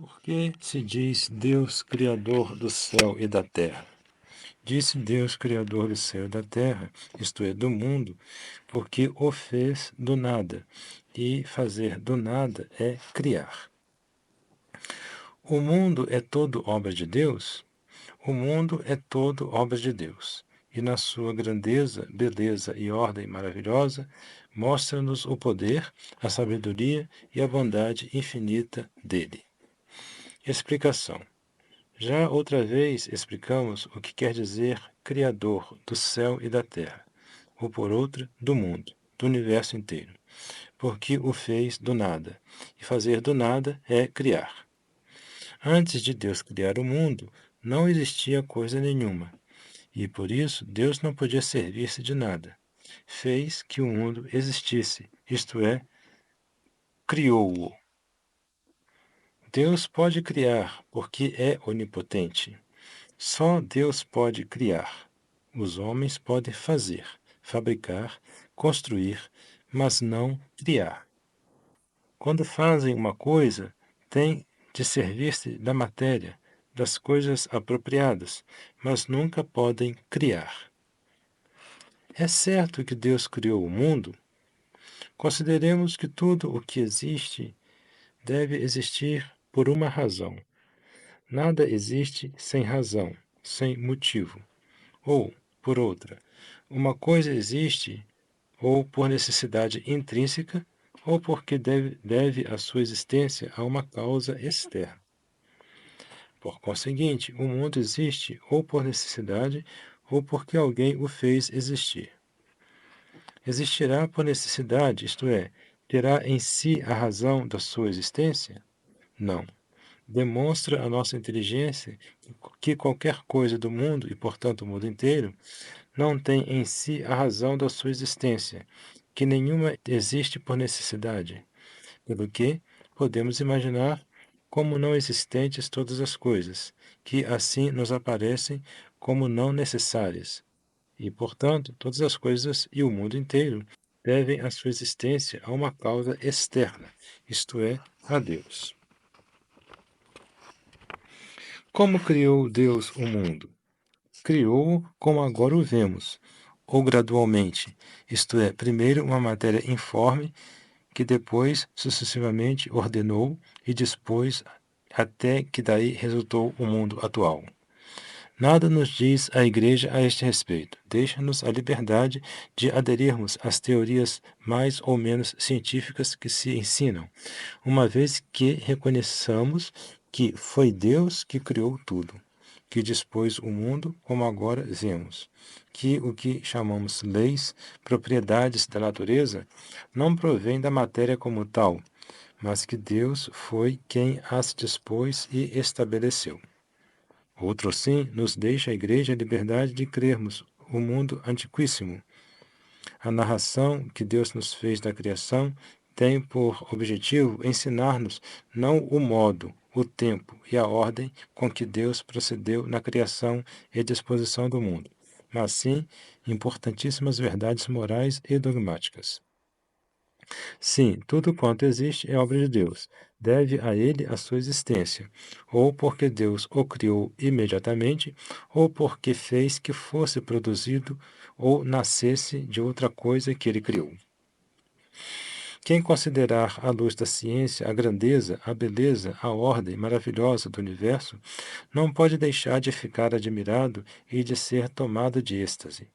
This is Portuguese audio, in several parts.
Por que se diz Deus Criador do céu e da terra? Disse Deus Criador do céu e da terra, isto é, do mundo, porque o fez do nada, e fazer do nada é criar. O mundo é todo obra de Deus? O mundo é todo obra de Deus, e na sua grandeza, beleza e ordem maravilhosa, mostra-nos o poder, a sabedoria e a bondade infinita dele. Explicação. Já outra vez explicamos o que quer dizer Criador do céu e da terra, ou por outra, do mundo, do universo inteiro, porque o fez do nada, e fazer do nada é criar. Antes de Deus criar o mundo, não existia coisa nenhuma, e por isso Deus não podia servir-se de nada. Fez que o mundo existisse, isto é, criou-o. Deus pode criar, porque é onipotente. Só Deus pode criar. Os homens podem fazer, fabricar, construir, mas não criar. Quando fazem uma coisa, têm de servir-se da matéria, das coisas apropriadas, mas nunca podem criar. É certo que Deus criou o mundo? Consideremos que tudo o que existe deve existir por uma razão. Nada existe sem razão, sem motivo. Ou, por outra, uma coisa existe ou por necessidade intrínseca, ou porque deve a sua existência a uma causa externa. Por conseguinte, o mundo existe ou por necessidade, ou porque alguém o fez existir. Existirá por necessidade, isto é, terá em si a razão da sua existência? Não. Demonstra a nossa inteligência que qualquer coisa do mundo, e portanto o mundo inteiro, não tem em si a razão da sua existência, que nenhuma existe por necessidade, pelo que podemos imaginar como não existentes todas as coisas, que assim nos aparecem como não necessárias, e, portanto, todas as coisas e o mundo inteiro devem a sua existência a uma causa externa, isto é, a Deus. Como criou Deus o mundo? Criou-o como agora o vemos, ou gradualmente, isto é, primeiro uma matéria informe, que depois sucessivamente ordenou e dispôs até que daí resultou o mundo atual. Nada nos diz a Igreja a este respeito. Deixa-nos a liberdade de aderirmos às teorias mais ou menos científicas que se ensinam, uma vez que reconheçamos que foi Deus que criou tudo, que dispôs o mundo como agora vemos, que o que chamamos leis, propriedades da natureza, não provém da matéria como tal, mas que Deus foi quem as dispôs e estabeleceu. Outro sim nos deixa a Igreja a liberdade de crermos o mundo antiquíssimo. A narração que Deus nos fez da criação tem por objetivo ensinar-nos não o modo, o tempo e a ordem com que Deus procedeu na criação e disposição do mundo, mas sim importantíssimas verdades morais e dogmáticas. Sim, tudo quanto existe é obra de Deus, deve a ele a sua existência, ou porque Deus o criou imediatamente, ou porque fez que fosse produzido ou nascesse de outra coisa que ele criou. Quem considerar à luz da ciência a grandeza, a beleza, a ordem maravilhosa do universo, não pode deixar de ficar admirado e de ser tomado de êxtase.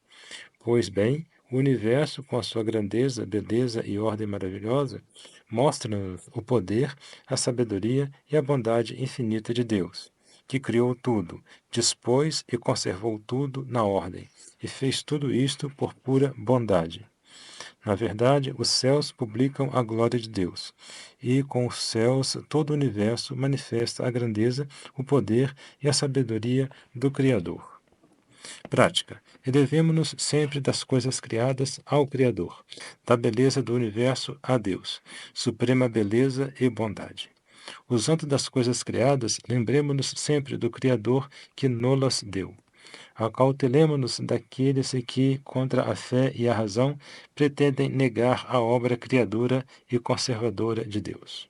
Pois bem, o universo, com a sua grandeza, beleza e ordem maravilhosa, mostra-nos o poder, a sabedoria e a bondade infinita de Deus, que criou tudo, dispôs e conservou tudo na ordem, e fez tudo isto por pura bondade. Na verdade, os céus publicam a glória de Deus, e com os céus todo o universo manifesta a grandeza, o poder e a sabedoria do Criador. Prática. Elevemo-nos sempre das coisas criadas ao Criador, da beleza do universo a Deus, suprema beleza e bondade. Usando das coisas criadas, lembremo-nos sempre do Criador que nos-las deu. Acautelemo-nos daqueles que, contra a fé e a razão, pretendem negar a obra criadora e conservadora de Deus.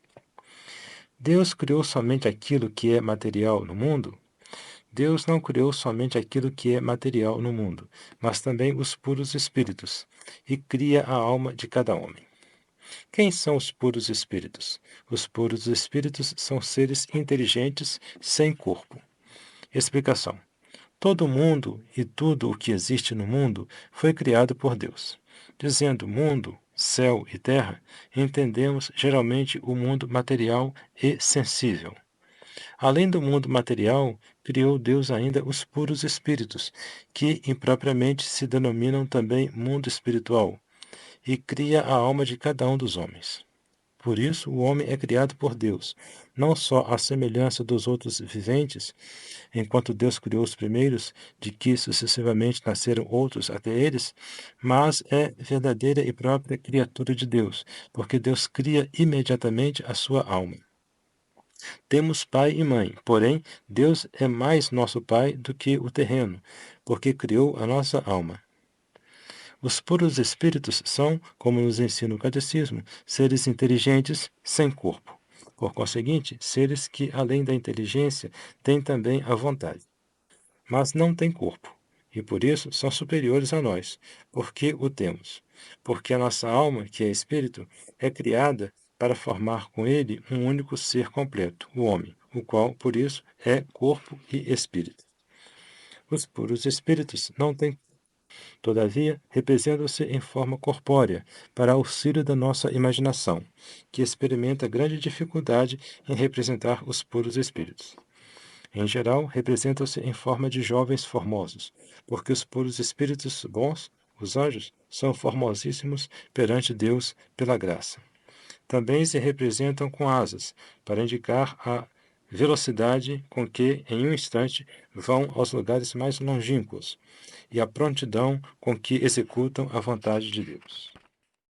Deus criou somente aquilo que é material no mundo? Deus não criou somente aquilo que é material no mundo, mas também os puros espíritos, e cria a alma de cada homem. Quem são os puros espíritos? Os puros espíritos são seres inteligentes sem corpo. Explicação: todo mundo e tudo o que existe no mundo foi criado por Deus. Dizendo mundo, céu e terra, entendemos geralmente o mundo material e sensível. Além do mundo material, criou Deus ainda os puros espíritos, que impropriamente se denominam também mundo espiritual, e cria a alma de cada um dos homens. Por isso, o homem é criado por Deus, não só à semelhança dos outros viventes, enquanto Deus criou os primeiros, de que sucessivamente nasceram outros até eles, mas é verdadeira e própria criatura de Deus, porque Deus cria imediatamente a sua alma. Temos pai e mãe, porém, Deus é mais nosso pai do que o terreno, porque criou a nossa alma. Os puros espíritos são, como nos ensina o catecismo, seres inteligentes sem corpo. Por conseguinte, seres que, além da inteligência, têm também a vontade, mas não têm corpo, e por isso são superiores a nós, porque o temos. Porque a nossa alma, que é espírito, é criada para formar com ele um único ser completo, o homem, o qual, por isso, é corpo e espírito. Os puros espíritos não têm, todavia, representam-se em forma corpórea, para auxílio da nossa imaginação, que experimenta grande dificuldade em representar os puros espíritos. Em geral, representam-se em forma de jovens formosos, porque os puros espíritos bons, os anjos, são formosíssimos perante Deus pela graça. Também se representam com asas, para indicar a velocidade com que, em um instante, vão aos lugares mais longínquos, e a prontidão com que executam a vontade de Deus.